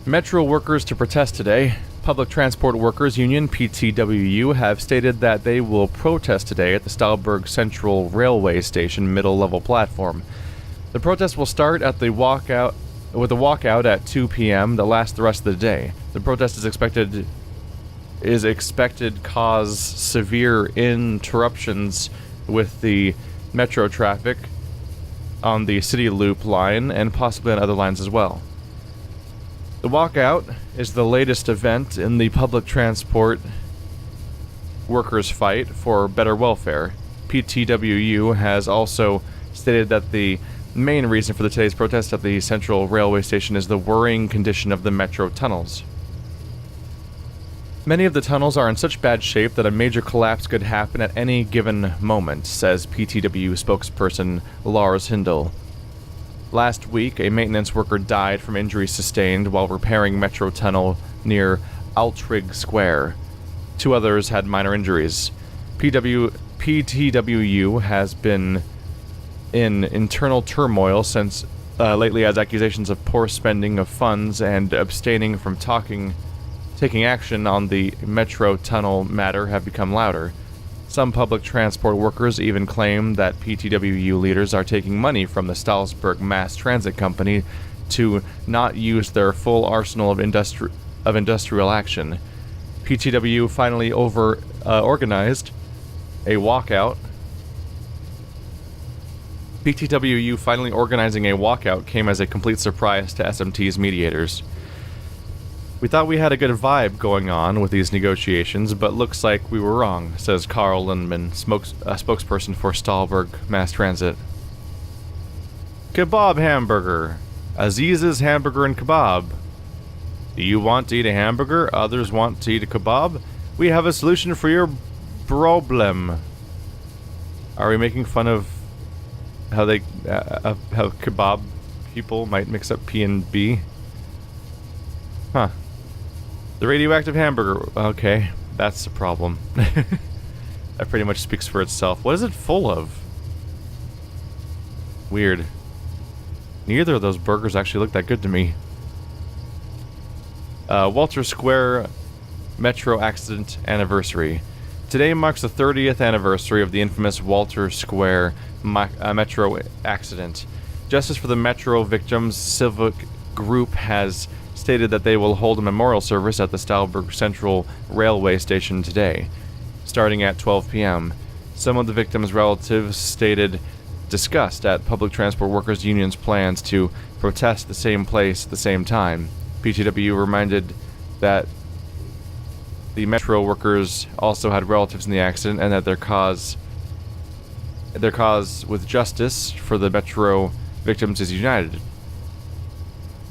Metro workers to protest today. Public Transport Workers Union, PTWU, have stated that they will protest today at the Staalberg Central Railway Station middle-level platform. The protest will start at the walkout at 2 p.m. that lasts the rest of the day. The protest is expected cause severe interruptions with the metro traffic on the City Loop line and possibly on other lines as well. The walkout is the latest event in the public transport workers' fight for better welfare. PTWU has also stated that the main reason for today's protest at the Central Railway Station is the worrying condition of the metro tunnels. Many of the tunnels are in such bad shape that a major collapse could happen at any given moment, says PTWU spokesperson Lars Hindel. Last week, a maintenance worker died from injuries sustained while repairing metro tunnel near Altrig Square. 2 others had minor injuries. PTWU has been in internal turmoil since lately, as accusations of poor spending of funds and abstaining from taking action on the metro tunnel matter have become louder. Some public transport workers even claim that PTWU leaders are taking money from the Staalberg Mass Transit Company to not use their full arsenal of industrial action. PTWU finally organized a walkout. PTWU finally organizing a walkout came as a complete surprise to SMT's mediators. We thought we had a good vibe going on with these negotiations, but looks like we were wrong, says Carl Lindman, spokesperson for Staalberg Mass Transit. Kebab hamburger. Aziz's Hamburger and Kebab. Do you want to eat a hamburger? Others want to eat a kebab? We have a solution for your problem. Are we making fun of how how kebab people might mix up P and B? Huh. The radioactive hamburger. Okay, that's the problem. That pretty much speaks for itself. What is it full of? Weird. Neither of those burgers actually look that good to me. Walter Square Metro Accident Anniversary. Today marks the 30th anniversary of the infamous Walter Square Metro accident. Justice for the Metro Victims Civic Group has stated that they will hold a memorial service at the Staalberg Central Railway Station today, starting at 12 p.m. Some of the victims' relatives stated disgust at Public Transport Workers Union's plans to protest the same place at the same time. PTW reminded that the Metro workers also had relatives in the accident and that their cause with justice for the Metro victims is united.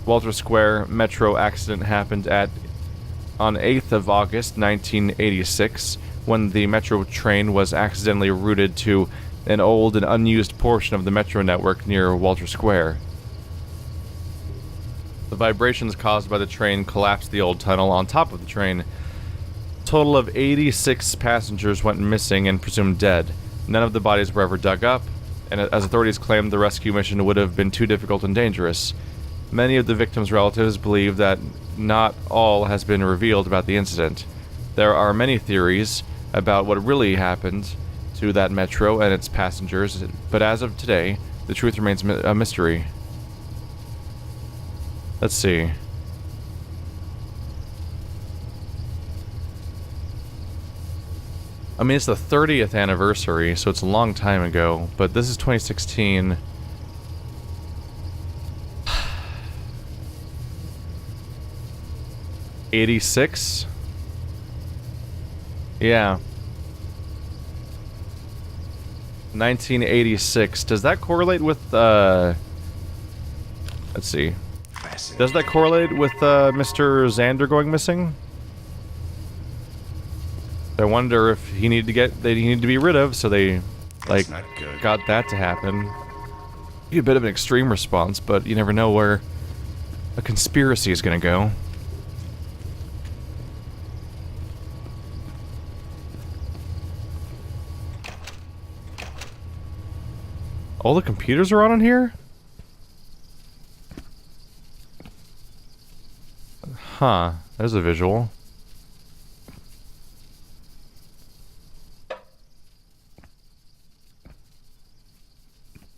Walter Square Metro accident happened on 8th of August 1986 when the Metro train was accidentally routed to an old and unused portion of the Metro network near Walter Square. The vibrations caused by the train collapsed the old tunnel on top of the train. A total of 86 passengers went missing and presumed dead. None of the bodies were ever dug up, and as authorities claimed, the rescue mission would have been too difficult and dangerous. Many of the victims' relatives believe that not all has been revealed about the incident. There are many theories about what really happened to that Metro and its passengers, but as of today, the truth remains a mystery. Let's see. I mean, it's the 30th anniversary, so it's a long time ago, but this is 2016. '86? Yeah. 1986. Does that correlate with, let's see. Does that correlate with, Mr. Xander going missing? I wonder if he needed to be rid of, so they, like, got that to happen. Be a bit of an extreme response, but you never know where a conspiracy is gonna go. All the computers are on in here? Huh. There's a visual.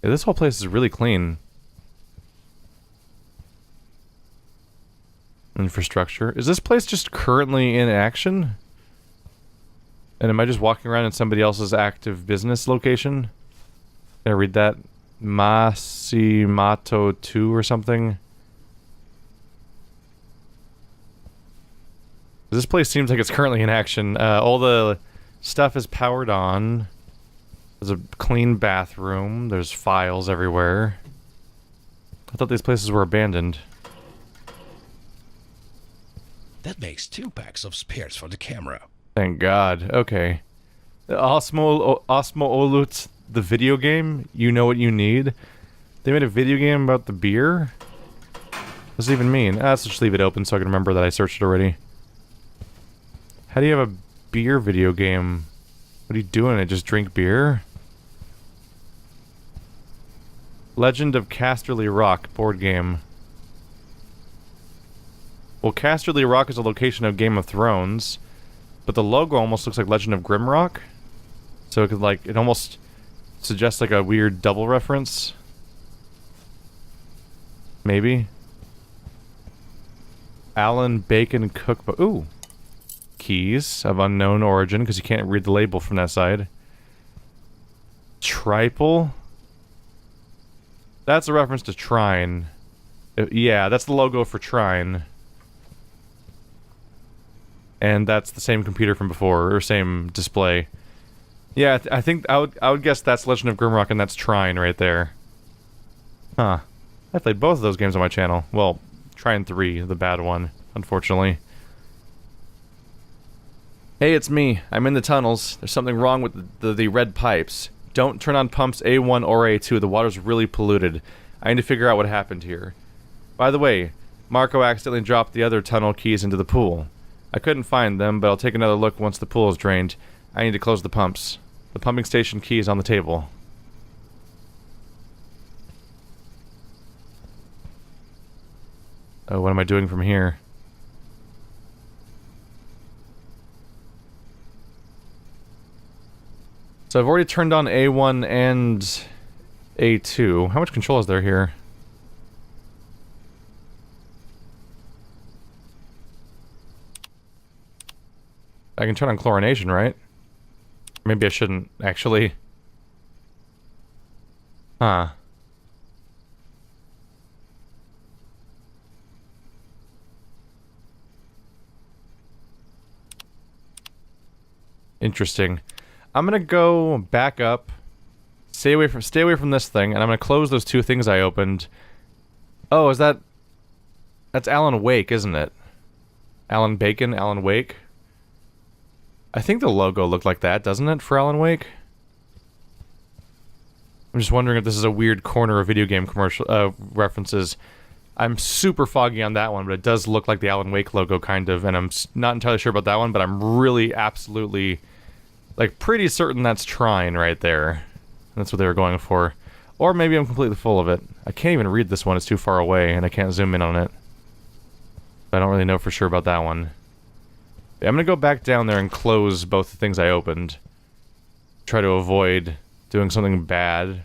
Yeah, this whole place is really clean. Infrastructure. Is this place just currently in action? And am I just walking around in somebody else's active business location? Can I read that? Masimato 2 or something? This place seems like it's currently in action. All the stuff is powered on. There's a clean bathroom. There's files everywhere. I thought these places were abandoned. That makes 2 packs of spares for the camera. Thank God. Okay. Osmo Olut, the video game. You know what you need. They made a video game about the beer? What does it even mean? Let's just leave it open so I can remember that I searched it already. How do you have a beer video game? What are you doing? I just drink beer? Legend of Casterly Rock board game. Well, Casterly Rock is a location of Game of Thrones, but the logo almost looks like Legend of Grimrock. So it could, like, it almost suggests like a weird double reference. Maybe. Alan Bacon Cookbook. Ooh. Keys of unknown origin, because you can't read the label from that side. Triple. That's a reference to Trine. Yeah, that's the logo for Trine. And that's the same computer from before, or same display. Yeah, I think I would guess that's Legend of Grimrock and that's Trine right there. Huh. I played both of those games on my channel. Well, Trine 3, the bad one, unfortunately. Hey, it's me. I'm in the tunnels. There's something wrong with the red pipes. Don't turn on pumps A1 or A2. The water's really polluted. I need to figure out what happened here. By the way, Marco accidentally dropped the other tunnel keys into the pool. I couldn't find them, but I'll take another look once the pool is drained. I need to close the pumps. The pumping station key is on the table. Oh, what am I doing from here? So I've already turned on A1 and A2. How much control is there here? I can turn on chlorination, right? Maybe I shouldn't, actually. Huh. Interesting. I'm gonna go back up, stay away from this thing, and I'm gonna close those 2 things I opened. Oh, is that... That's Alan Wake, isn't it? Alan Bacon, Alan Wake? I think the logo looked like that, doesn't it, for Alan Wake? I'm just wondering if this is a weird corner of video game commercial references. I'm super foggy on that one, but it does look like the Alan Wake logo, kind of, and I'm not entirely sure about that one, but I'm really absolutely, like, pretty certain that's Trine right there. That's what they were going for. Or maybe I'm completely full of it. I can't even read this one, it's too far away, and I can't zoom in on it. I don't really know for sure about that one. Yeah, I'm gonna go back down there and close both the things I opened. Try to avoid doing something bad,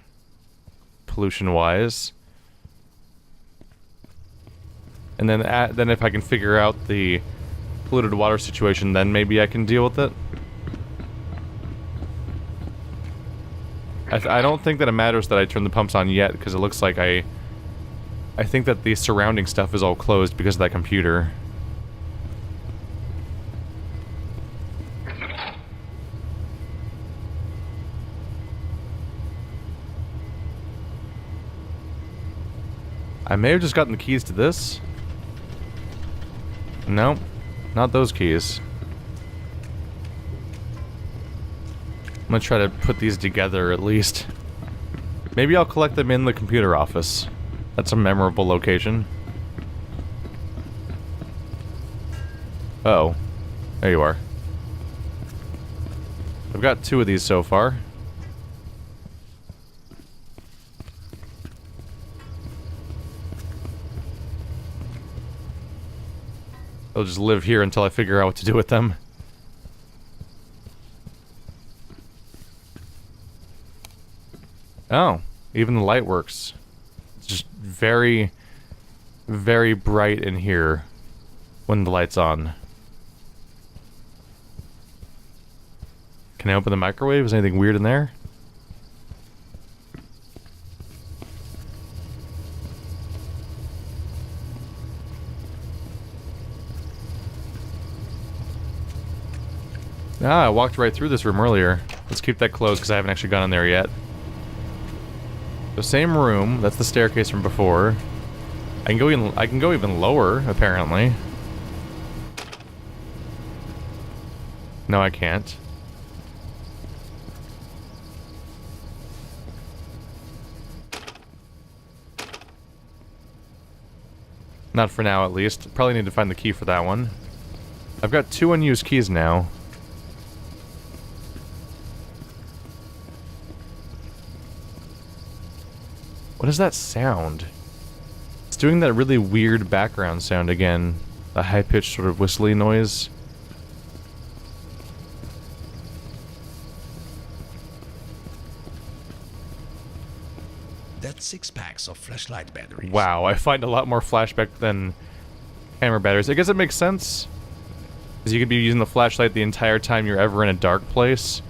pollution-wise. And then if I can figure out the polluted water situation, then maybe I can deal with it. I don't think that it matters that I turn the pumps on yet, because it looks like I think that the surrounding stuff is all closed because of that computer. I may have just gotten the keys to this. No, not those keys. I'm gonna try to put these together at least. Maybe I'll collect them in the computer office. That's a memorable location. Uh-oh. There you are. I've got 2 of these so far. They'll just live here until I figure out what to do with them. Oh, even the light works. It's just very, very bright in here when the light's on. Can I open the microwave? Is anything weird in there? Ah, I walked right through this room earlier. Let's keep that closed because I haven't actually gone in there yet. The same room. That's the staircase from before. I can go even lower, apparently. No, I can't. Not for now, at least. Probably need to find the key for that one. I've got 2 unused keys now. What is that sound? It's doing that really weird background sound again. A high-pitched sort of whistly noise. That's 6 packs of flashlight batteries. Wow, I find a lot more flashback than camera batteries. I guess it makes sense. Because you could be using the flashlight the entire time you're ever in a dark place.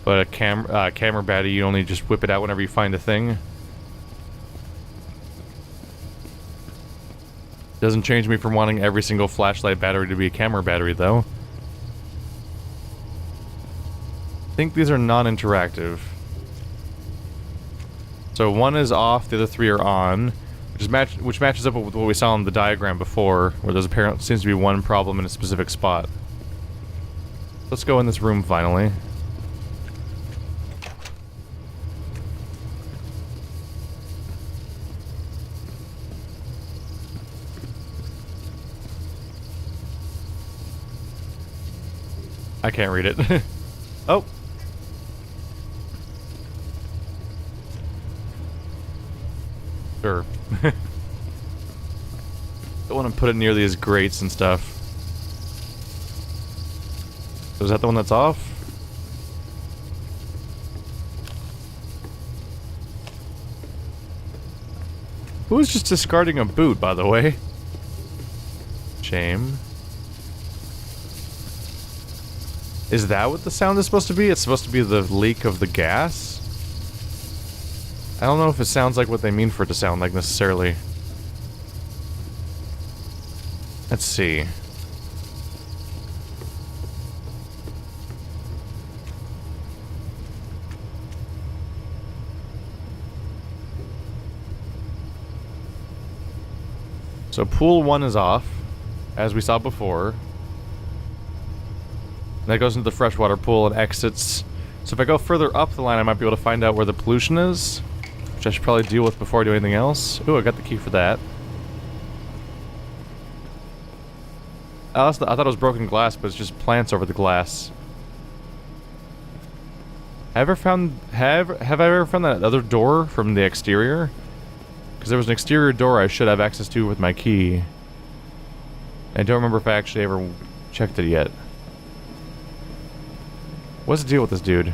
But a camera battery, you only just whip it out whenever you find a thing. Doesn't change me from wanting every single flashlight battery to be a camera battery, though. I think these are non-interactive. So 1 is off, the other 3 are on, which matches up with what we saw in the diagram before, where there's apparently seems to be 1 problem in a specific spot. Let's go in this room finally. I can't read it. Oh. Sure. Don't want to put it near these grates and stuff. So is that the one that's off? Who's just discarding a boot, by the way? Shame. Is that what the sound is supposed to be? It's supposed to be the leak of the gas? I don't know if it sounds like what they mean for it to sound like, necessarily. Let's see. So pool 1 is off, as we saw before. That goes into the freshwater pool and exits. So if I go further up the line, I might be able to find out where the pollution is, which I should probably deal with before I do anything else. Ooh, I got the key for that. Oh, I thought it was broken glass, but it's just plants over the glass. Have I ever found that other door from the exterior? Because there was an exterior door I should have access to with my key. I don't remember if I actually ever checked it yet. What's the deal with this dude?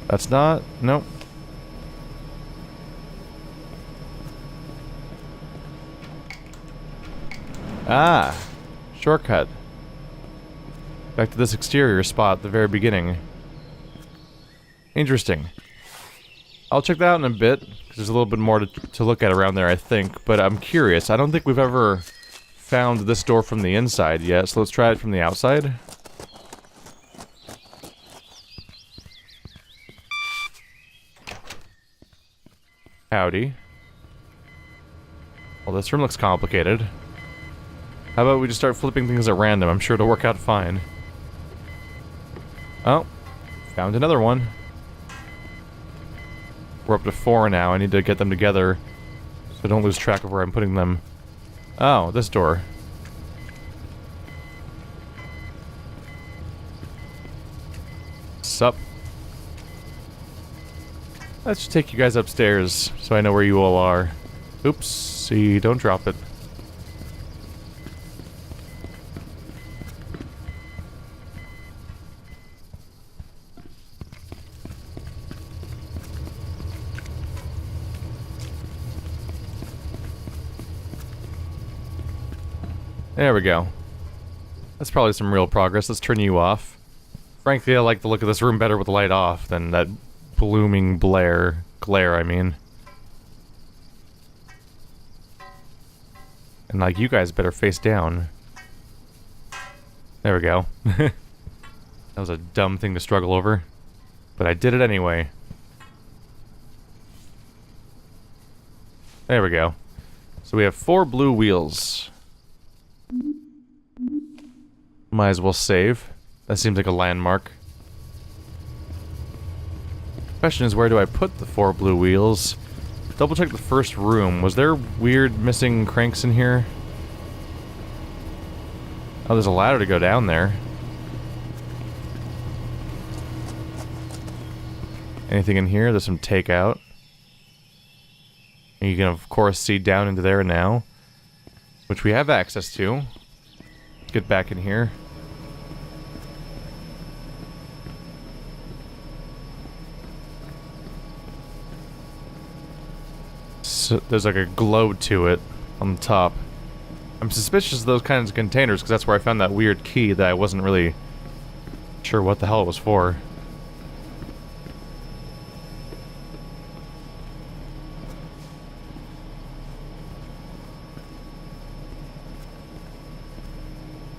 That's not... Nope. Ah! Shortcut. Back to this exterior spot at the very beginning. Interesting. I'll check that out in a bit, because there's a little bit more to look at around there, I think. But I'm curious. I don't think we've ever found this door from the inside yet, so let's try it from the outside. Howdy. Well, this room looks complicated. How about we just start flipping things at random? I'm sure it'll work out fine. Oh, found another one. We're up to 4 now. I need to get them together so I don't lose track of where I'm putting them. Oh, this door. Sup? Let's just take you guys upstairs so I know where you all are. Oops, see, don't drop it. There we go. That's probably some real progress. Let's turn you off. Frankly, I like the look of this room better with the light off than that blooming glare, I mean. And like, you guys better face down. There we go. That was a dumb thing to struggle over. But I did it anyway. There we go. So we have 4 blue wheels. Might as well save. That seems like a landmark. Question is, where do I put the 4 blue wheels? Double check the first room. Was there weird missing cranks in here? Oh, there's a ladder to go down there. Anything in here? There's some takeout. And you can, of course, see down into there now, which we have access to. Let's get back in here. So there's like a glow to it on the top. I'm suspicious of those kinds of containers because that's where I found that weird key that I wasn't really sure what the hell it was for.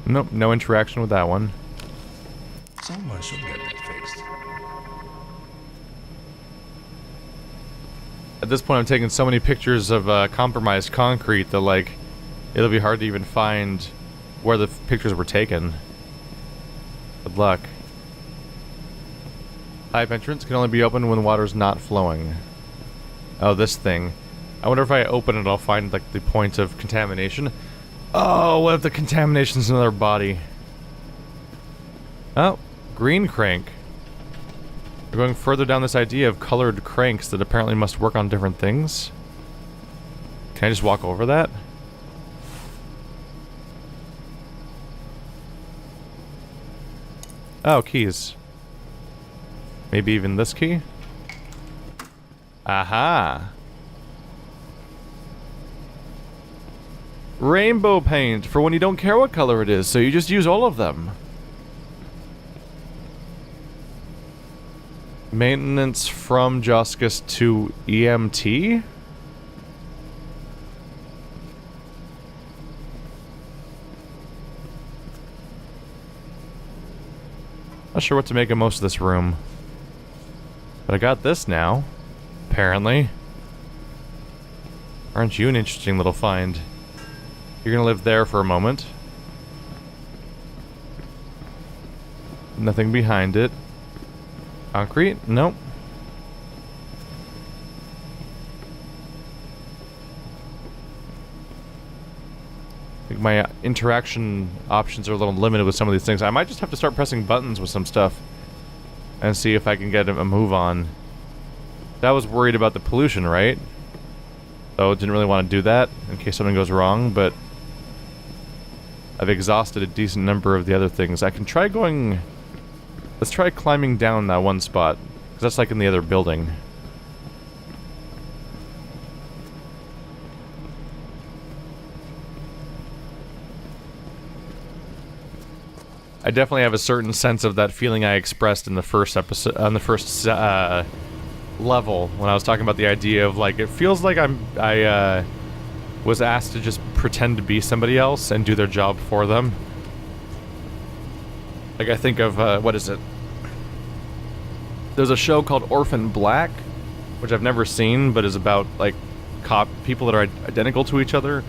Nope, no interaction with that one. Someone should get that fixed. At this point, I'm taking so many pictures of compromised concrete that, like, it'll be hard to even find where the pictures were taken. Good luck. Pipe entrance can only be opened when the water's not flowing. Oh, this thing. I wonder if I open it, I'll find, like, the point of contamination. Oh, what if the contamination's in another body? Oh, green crank. We're going further down this idea of colored cranks that apparently must work on different things. Can I just walk over that? Oh, keys. Maybe even this key? Aha! Rainbow paint for when you don't care what color it is, so you just use all of them. Maintenance from Joskus to EMT? Not sure what to make of most of this room. But I got this now, apparently. Aren't you an interesting little find? You're gonna live there for a moment. Nothing behind it. Concrete? Nope. I think my interaction options are a little limited with some of these things. I might just have to start pressing buttons with some stuff and see if I can get a move on. That was worried about the pollution, right? So didn't really want to do that in case something goes wrong, but I've exhausted a decent number of the other things. I can try going... Let's try climbing down that one spot, because that's like in the other building. I definitely have a certain sense of that feeling I expressed in the first episode, on the first level, when I was talking about the idea of, like, it feels like I was asked to just pretend to be somebody else and do their job for them. Like, I think of, what is it? There's a show called Orphan Black, which I've never seen, but is about, like, people that are identical to each other.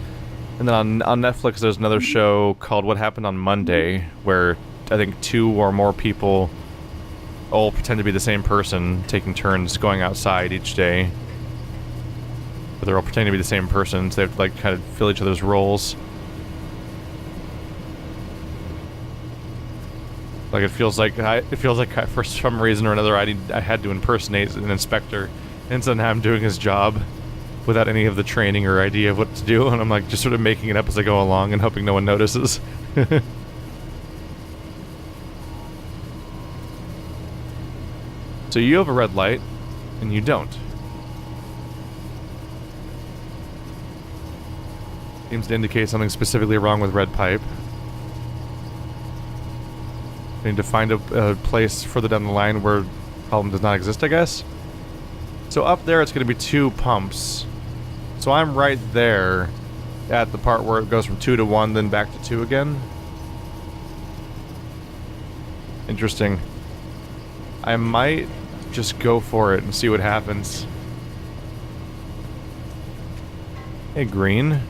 And then on Netflix, there's another show called What Happened on Monday, where I think 2 or more people all pretend to be the same person, taking turns going outside each day. But they're all pretending to be the same person, so they have to, like, kind of fill each other's roles. Like, it feels like for some reason or another I had to impersonate an inspector, and so now I'm doing his job. without any of the training or idea of what to do, and I'm like just sort of making it up as I go along and hoping no one notices. So you have a red light, and you don't. Seems to indicate something specifically wrong with red pipe. I need to find a place further down the line where the problem does not exist, I guess. So up there it's going to be 2 pumps. So I'm right there at the part where it goes from 2 to 1, then back to 2 again. Interesting. I might just go for it and see what happens. Hey, green.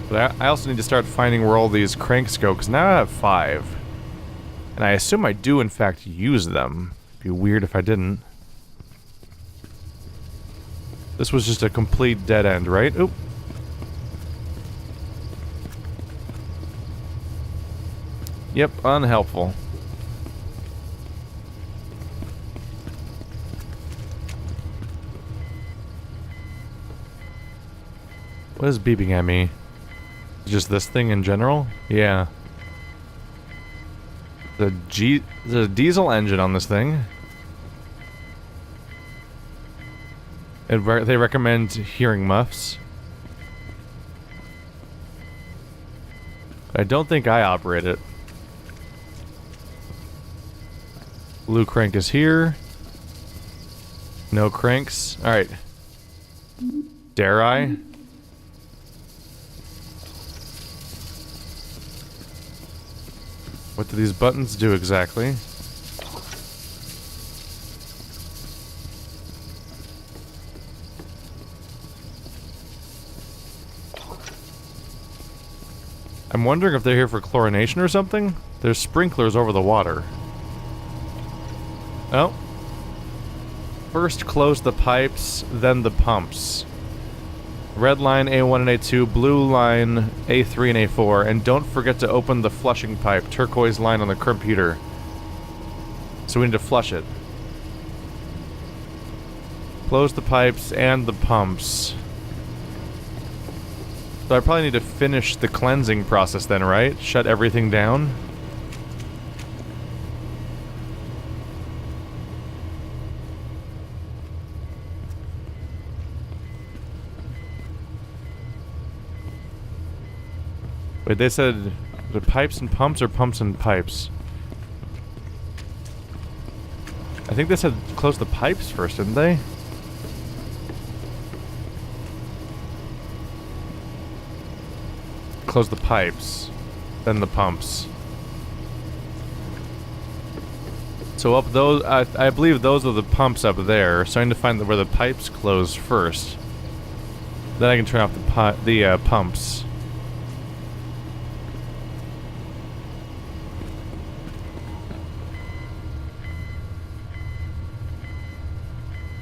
But I also need to start finding where all these cranks go, because now I have 5. And I assume I do, in fact, use them. It'd be weird if I didn't. This was just a complete dead end, right? Oop. Yep, unhelpful. What is beeping at me? Just this thing in general? Yeah. There's a diesel engine on this thing. And they recommend hearing muffs. I don't think I operate it. Blue crank is here. No cranks. Alright. Dare I? What do these buttons do exactly? I'm wondering if they're here for chlorination or something? There's sprinklers over the water. Oh. First close the pipes, then the pumps. Red line A1 and A2, blue line A3 and A4, and don't forget to open the flushing pipe, turquoise line on the computer. So we need to flush it. Close the pipes and the pumps. So I probably need to finish the cleansing process then, right? Shut everything down. Wait, they said the pipes and pumps or pumps and pipes? I think they said close the pipes first, didn't they? Close the pipes, then the pumps. So up those, I believe those are the pumps up there. So I need to find where the pipes close first. Then I can turn off the pumps.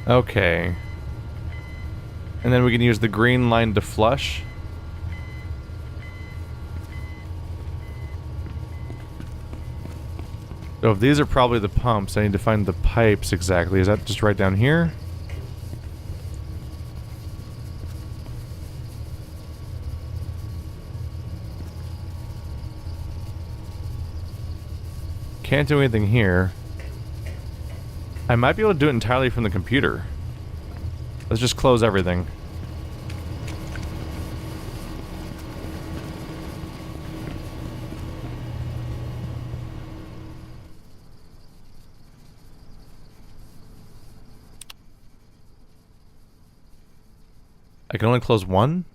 Okay. And then we can use the green line to flush. So if these are probably the pumps, I need to find the pipes exactly. Is that just right down here? Can't do anything here. I might be able to do it entirely from the computer. Let's just close everything. I can only close one?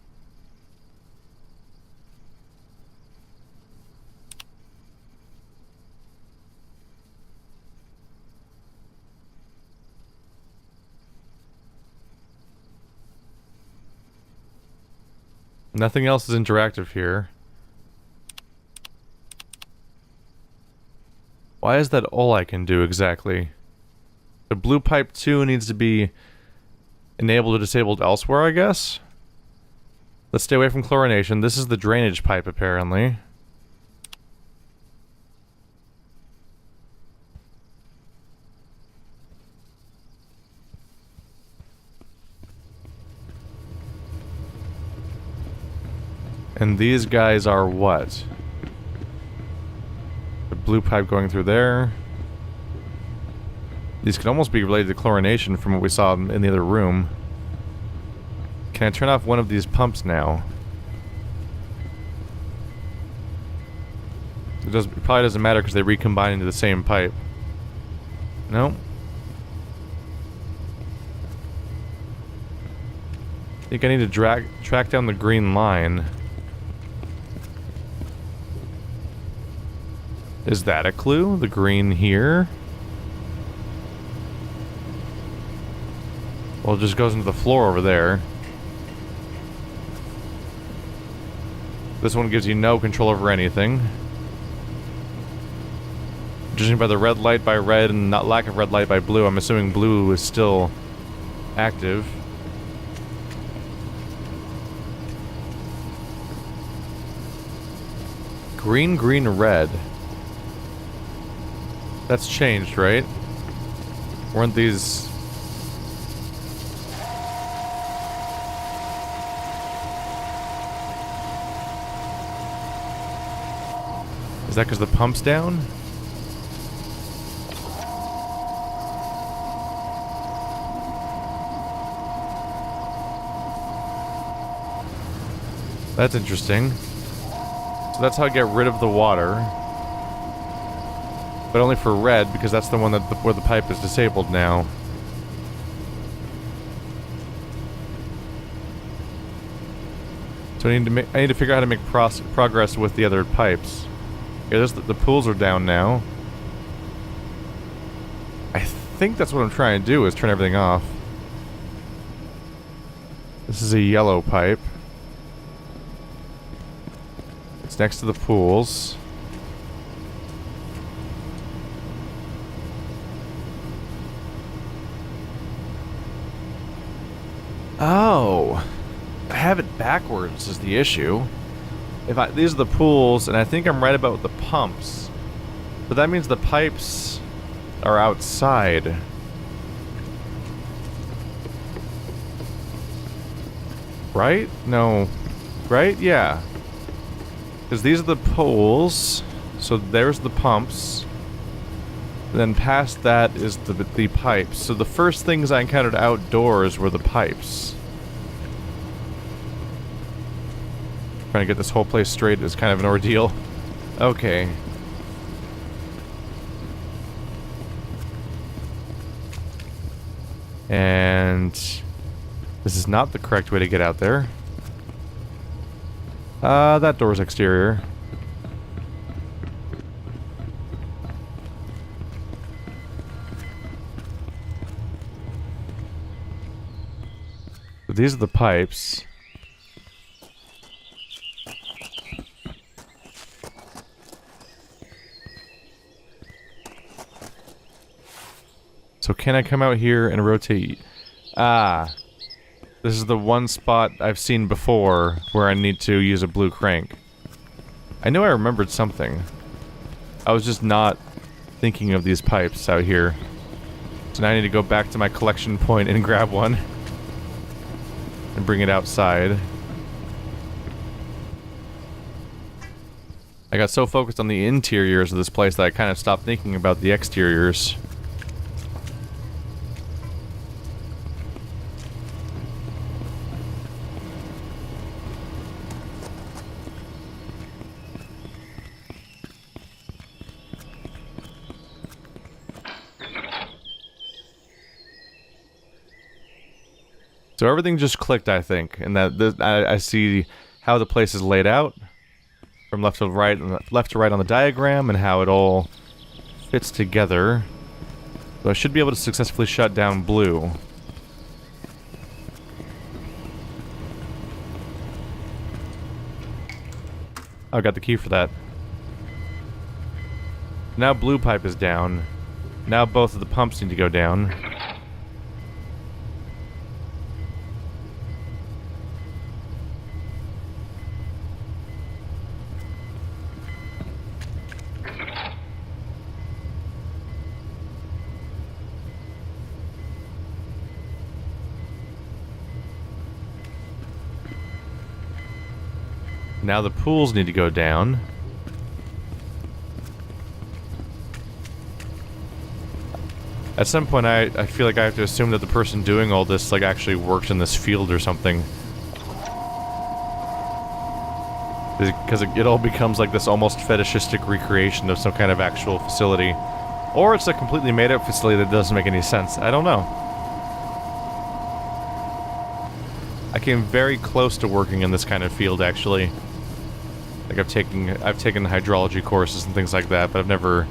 Nothing else is interactive here. Why is that all I can do exactly? The blue pipe 2 needs to be enabled or disabled elsewhere, I guess? Let's stay away from chlorination. This is the drainage pipe, apparently. And these guys are what? The blue pipe going through there. These could almost be related to chlorination from what we saw in the other room. Can I turn off one of these pumps now? It probably doesn't matter because they recombine into the same pipe. No. I think I need to track down the green line. Is that a clue? The green here? Well, it just goes into the floor over there. This one gives you no control over anything. Judging by the red light by red and not lack of red light by blue, I'm assuming blue is still active. Green, green, red. That's changed, right? Weren't these... Is that because the pump's down? That's interesting. So that's how I get rid of the water. But only for red, because that's the one that where the pipe is disabled now. So I need to figure out how to make progress with the other pipes. Yeah, the pools are down now. I think that's what I'm trying to do, is turn everything off. This is a yellow pipe. It's next to the pools. Oh, I have it backwards is the issue. These are the pools, and I think I'm right about the pumps. But that means the pipes are outside. Right? No. Right? Yeah. Because these are the pools. So there's the pumps. Then past that is the pipes. So the first things I encountered outdoors were the pipes. Trying to get this whole place straight is kind of an ordeal. Okay. And this is not the correct way to get out there. That door's exterior. So these are the pipes. So can I come out here and rotate? Ah. This is the one spot I've seen before where I need to use a blue crank. I knew I remembered something. I was just not thinking of these pipes out here. So now I need to go back to my collection point and grab one. And bring it outside. I got so focused on the interiors of this place that I kind of stopped thinking about the exteriors. So everything just clicked, I think, and that I see how the place is laid out from left to right on the diagram, and how it all fits together. So I should be able to successfully shut down blue. I got the key for that. Now blue pipe is down. Now both of the pumps need to go down. Now the pools need to go down. At some point, I feel like I have to assume that the person doing all this, like, actually works in this field or something. Because it all becomes like this almost fetishistic recreation of some kind of actual facility. Or it's a completely made-up facility that doesn't make any sense. I don't know. I came very close to working in this kind of field, actually. Like, I've taken hydrology courses and things like that, but I've never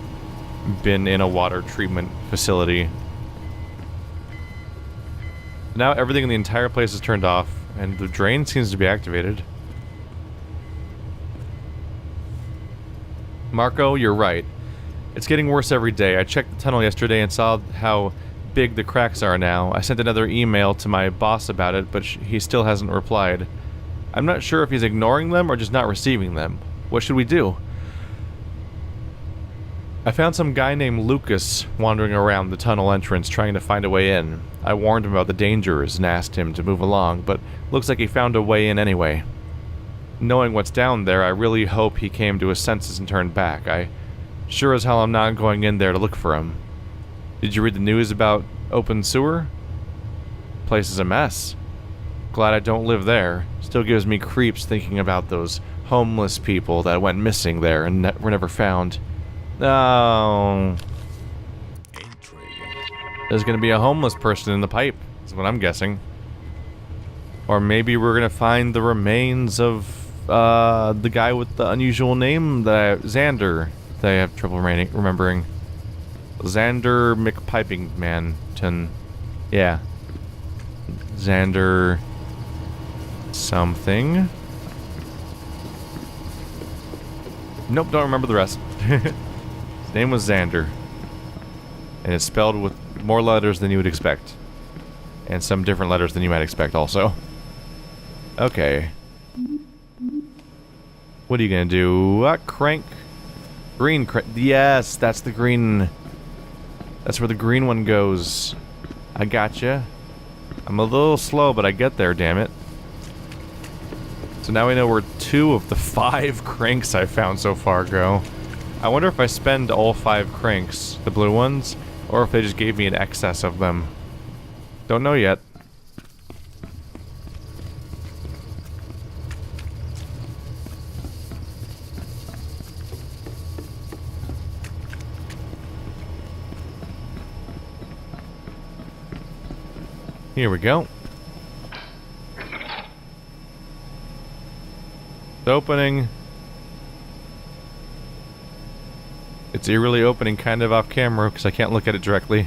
been in a water treatment facility. Now everything in the entire place is turned off, and the drain seems to be activated. Marco, you're right. It's getting worse every day. I checked the tunnel yesterday and saw how big the cracks are now. I sent another email to my boss about it, but he still hasn't replied. I'm not sure if he's ignoring them or just not receiving them. What should we do? I found some guy named Lucas wandering around the tunnel entrance trying to find a way in. I warned him about the dangers and asked him to move along, but looks like he found a way in anyway. Knowing what's down there, I really hope he came to his senses and turned back. I sure as hell am not going in there to look for him. Did you read the news about open sewer? Place is a mess. Glad I don't live there. Still gives me creeps thinking about those homeless people that went missing there and were never found. Oh. There's gonna be a homeless person in the pipe, is what I'm guessing. Or maybe we're gonna find the remains of the guy with the unusual name, Xander, that I have trouble remembering. Xander McPipingmanton. Yeah. Xander something. Nope, don't remember the rest. His name was Xander. And it's spelled with more letters than you would expect. And some different letters than you might expect also. Okay. What are you gonna do? Crank. Green crank. Yes, that's the green. That's where the green one goes. I gotcha. I'm a little slow, but I get there, damn it. So now we know where 2 of the 5 cranks I found so far go. I wonder if I spend all 5 cranks, the blue ones, or if they just gave me an excess of them. Don't know yet. Here we go. It's opening. It's eerily opening kind of off camera because I can't look at it directly.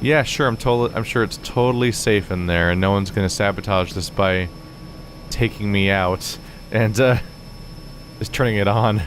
Yeah, sure, I'm sure it's totally safe in there and no one's gonna sabotage this by taking me out and just turning it on.